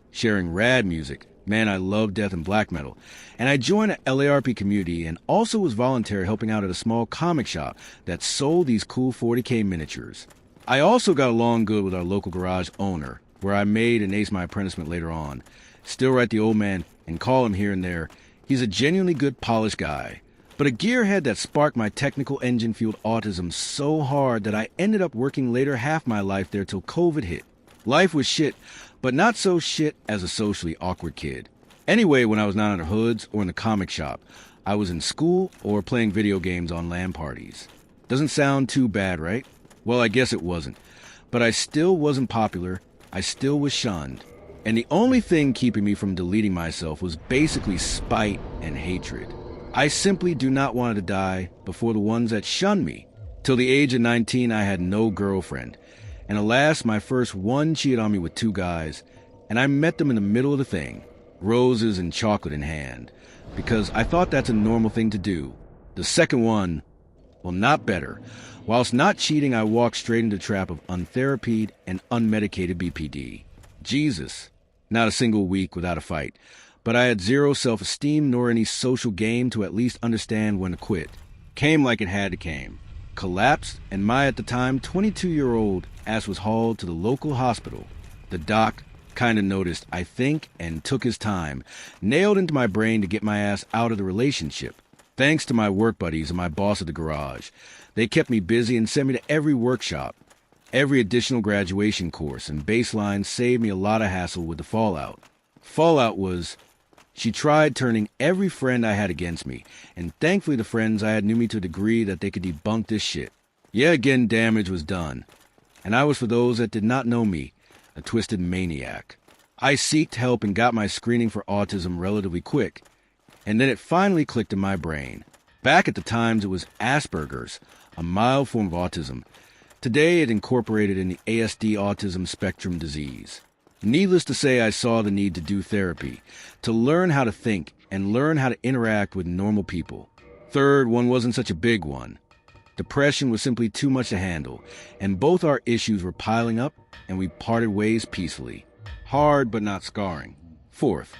sharing rad music. Man, I love death and black metal. And I joined an LARP community and also was volunteer helping out at a small comic shop that sold these cool 40K miniatures. I also got along good with our local garage owner, where I made and aced my apprenticement later on. Still write the old man and call him here and there. He's a genuinely good, polished guy. But a gearhead that sparked my technical engine-fueled autism so hard that I ended up working later half my life there till COVID hit. Life was shit, but not so shit as a socially awkward kid. Anyway, when I was not under hoods or in the comic shop, I was in school or playing video games on LAN parties. Doesn't sound too bad, right? Well, I guess it wasn't. But I still wasn't popular. I still was shunned. And the only thing keeping me from deleting myself was basically spite and hatred. I simply do not want to die before the ones that shunned me. Till the age of 19, I had no girlfriend. And alas, my first one cheated on me with 2 guys, and I met them in the middle of the thing, roses and chocolate in hand, because I thought that's a normal thing to do. The second one, well, not better. Whilst not cheating, I walked straight into the trap of untherapied and unmedicated BPD. Jesus. Not a single week without a fight. But I had 0 self-esteem nor any social game to at least understand when to quit. Came like it had to came. Collapsed, and my, at the time, 22-year-old ass was hauled to the local hospital. The doc kinda noticed, I think, and took his time, nailed into my brain to get my ass out of the relationship. Thanks to my work buddies and my boss at the garage. They kept me busy and sent me to every workshop, every additional graduation course, and baseline saved me a lot of hassle with the fallout. Fallout was, she tried turning every friend I had against me, and thankfully the friends I had knew me to a degree that they could debunk this shit. Yet again, damage was done, and I was, for those that did not know me, a twisted maniac. I sought help and got my screening for autism relatively quick, and then it finally clicked in my brain. Back at the times, it was Asperger's, a mild form of autism. Today, it incorporated in the ASD autism spectrum disease. Needless to say, I saw the need to do therapy, to learn how to think and learn how to interact with normal people. Third, one wasn't such a big one. Depression was simply too much to handle, and both our issues were piling up, and we parted ways peacefully. Hard, but not scarring. Fourth,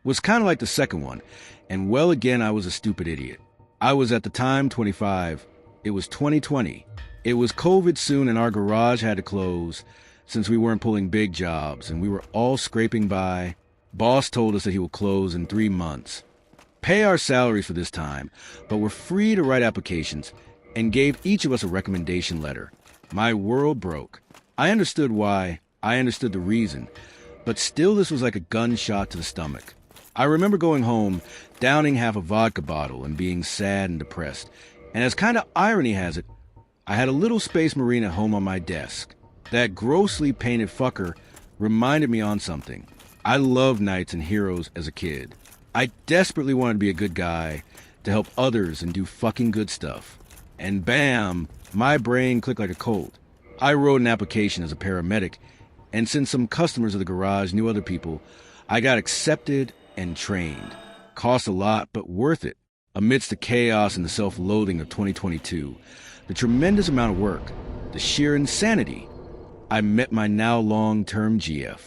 was kind of like the second one, and well, again, I was a stupid idiot. I was at the time 25. It was 2020. It was COVID soon, and our garage had to close, since we weren't pulling big jobs, and we were all scraping by. Boss told us that he will close in 3 months. Pay our salaries for this time, but we're free to write applications, and gave each of us a recommendation letter. My world broke. I understood why, I understood the reason, but still this was like a gunshot to the stomach. I remember going home, downing half a vodka bottle and being sad and depressed. And as kind of irony has it, I had a little Space Marine at home on my desk. That grossly painted fucker reminded me on something. I loved knights and heroes as a kid. I desperately wanted to be a good guy, to help others and do fucking good stuff. And bam, my brain clicked like a colt. I wrote an application as a paramedic, and since some customers of the garage knew other people, I got accepted and trained. Cost a lot, but worth it. Amidst the chaos and the self-loathing of 2022, the tremendous amount of work, the sheer insanity, I met my now long-term GF.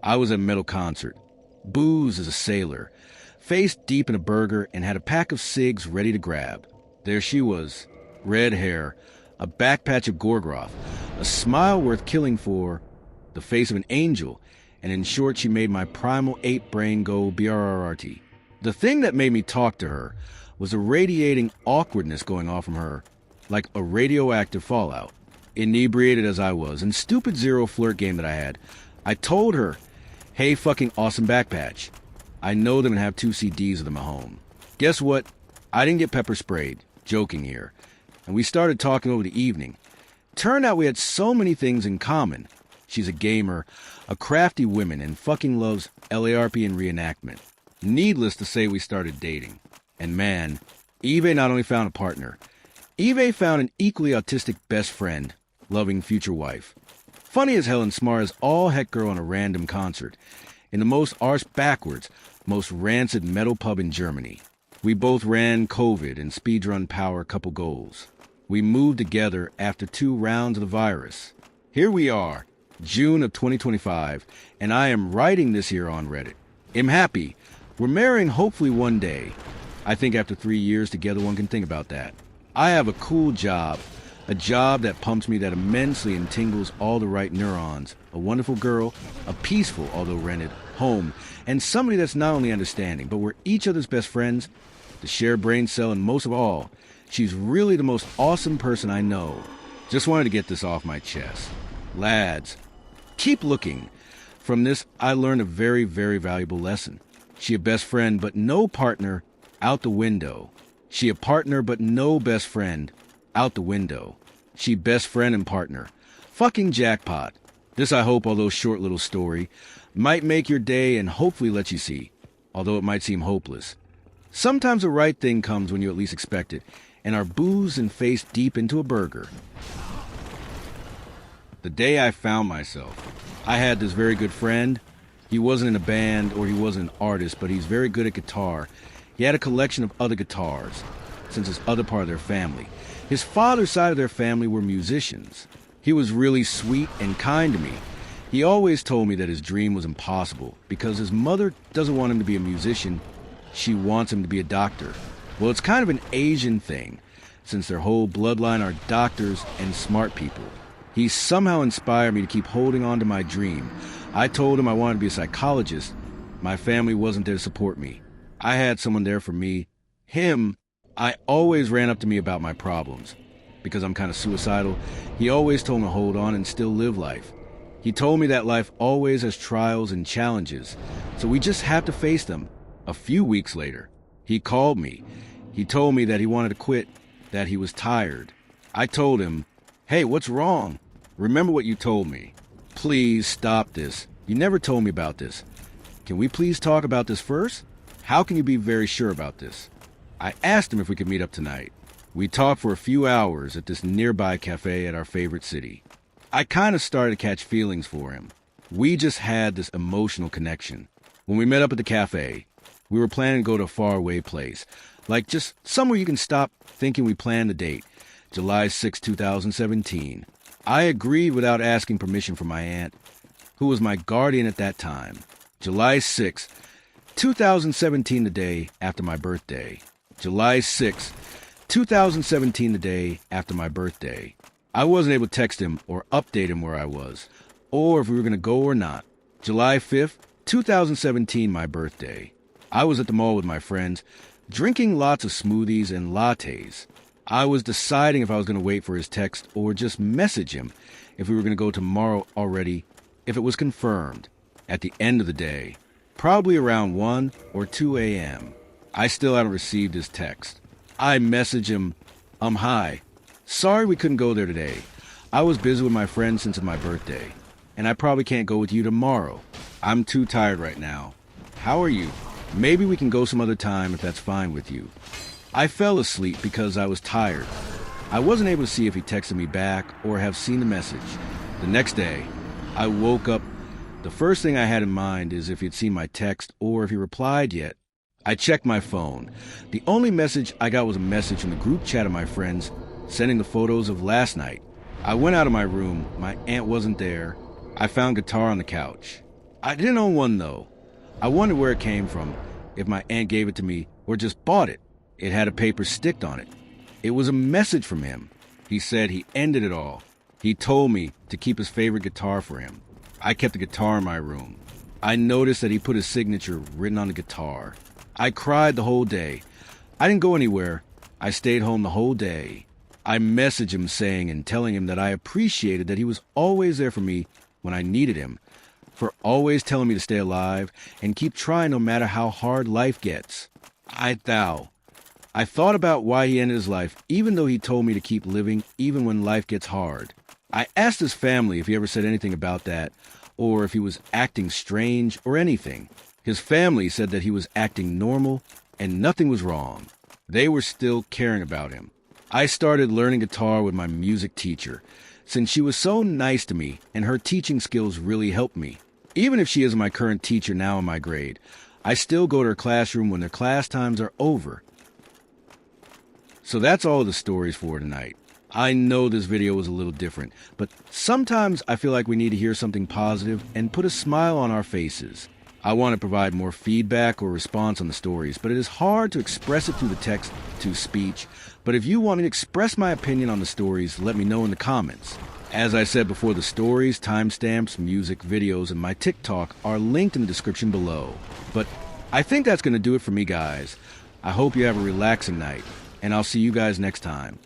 I was at a metal concert, booze as a sailor, face deep in a burger, and had a pack of cigs ready to grab. There she was, red hair, a back patch of Gorgroth, a smile worth killing for, the face of an angel, and in short, she made my primal ape brain go BRRRT. The thing that made me talk to her was a radiating awkwardness going off from her, like a radioactive fallout. Inebriated as I was, and stupid zero flirt game that I had, I told her, hey fucking awesome backpatch. I know them and have 2 CDs of them at home. Guess what? I didn't get pepper sprayed, joking here, and we started talking over the evening. Turned out we had so many things in common. She's a gamer, a crafty woman, and fucking loves LARP and reenactment. Needless to say, we started dating. And man, Eve not only found a partner, Eve found an equally autistic best friend, loving future wife. Funny as hell and smart as all heck girl in a random concert, in the most arse-backwards, most rancid metal pub in Germany. We both ran COVID and speedrun power couple goals. We moved together after 2 rounds of the virus. Here we are, June of 2025, and I am writing this here on Reddit. I'm happy. We're marrying hopefully one day. I think after 3 years together one can think about that. I have a cool job, a job that pumps me that immensely and tingles all the right neurons, a wonderful girl, a peaceful, although rented, home, and somebody that's not only understanding, but we're each other's best friends, the shared brain cell, and most of all, she's really the most awesome person I know. Just wanted to get this off my chest. Lads, keep looking. From this, I learned a very, very valuable lesson. She a best friend, but no partner, out the window. She a partner, but no best friend, out the window. She best friend and partner. Fucking jackpot. This, I hope, although short little story, might make your day and hopefully let you see, although it might seem hopeless. Sometimes the right thing comes when you at least expect it, and are boozed and face deep into a burger. The day I found myself, I had this very good friend. He wasn't in a band or he wasn't an artist, but he's very good at guitar. He had a collection of other guitars, since it's other part of their family. His father's side of their family were musicians. He was really sweet and kind to me. He always told me that his dream was impossible because his mother doesn't want him to be a musician. She wants him to be a doctor. Well, it's kind of an Asian thing, since their whole bloodline are doctors and smart people. He somehow inspired me to keep holding on to my dream. I told him I wanted to be a psychologist. My family wasn't there to support me. I had someone there for me. Him, I always ran up to me about my problems. Because I'm kind of suicidal, he always told me to hold on and still live life. He told me that life always has trials and challenges, so we just have to face them. A few weeks later, he called me. He told me that he wanted to quit, that he was tired. I told him, hey, what's wrong? Remember what you told me. Please stop this. You never told me about this. Can we please talk about this first? How can you be very sure about this? I asked him if we could meet up tonight. We talked for a few hours at this nearby cafe at our favorite city. I kind of started to catch feelings for him. We just had this emotional connection. When we met up at the cafe, we were planning to go to a faraway place, like just somewhere you can stop thinking we planned the date, July 6, 2017. I agreed without asking permission from my aunt, who was my guardian at that time. July 6, 2017, the day after my birthday. July 6, 2017, the day after my birthday. I wasn't able to text him or update him where I was, or if we were going to go or not. July 5th, 2017, my birthday. I was at the mall with my friends, drinking lots of smoothies and lattes. I was deciding if I was going to wait for his text or just message him if we were going to go tomorrow already, if it was confirmed. At the end of the day, probably around 1 or 2 a.m., I still hadn't received his text. I messaged him, hi. Sorry we couldn't go there today. I was busy with my friends since it's my birthday, and I probably can't go with you tomorrow. I'm too tired right now. How are you? Maybe we can go some other time if that's fine with you. I fell asleep because I was tired. I wasn't able to see if he texted me back or have seen the message. The next day, I woke up. The first thing I had in mind is if he'd seen my text or if he replied yet. I checked my phone. The only message I got was a message from the group chat of my friends sending the photos of last night. I went out of my room. My aunt wasn't there. I found guitar on the couch. I didn't own one, though. I wondered where it came from, if my aunt gave it to me or just bought it. It had a paper stick on it. It was a message from him. He said he ended it all. He told me to keep his favorite guitar for him. I kept the guitar in my room. I noticed that he put his signature written on the guitar. I cried the whole day. I didn't go anywhere. I stayed home the whole day. I messaged him saying and telling him that I appreciated that he was always there for me when I needed him, for always telling me to stay alive and keep trying no matter how hard life gets. I thought about why he ended his life, even though he told me to keep living even when life gets hard. I asked his family if he ever said anything about that, or if he was acting strange or anything. His family said that he was acting normal and nothing was wrong. They were still caring about him. I started learning guitar with my music teacher, since she was so nice to me and her teaching skills really helped me. Even if she isn't my current teacher now in my grade, I still go to her classroom when their class times are over. So that's all the stories for tonight. I know this video was a little different, but sometimes I feel like we need to hear something positive and put a smile on our faces. I want to provide more feedback or response on the stories, but it is hard to express it through the text to speech. But if you want me to express my opinion on the stories, let me know in the comments. As I said before, the stories, timestamps, music, videos, and my TikTok are linked in the description below. But I think that's going to do it for me, guys. I hope you have a relaxing night, and I'll see you guys next time.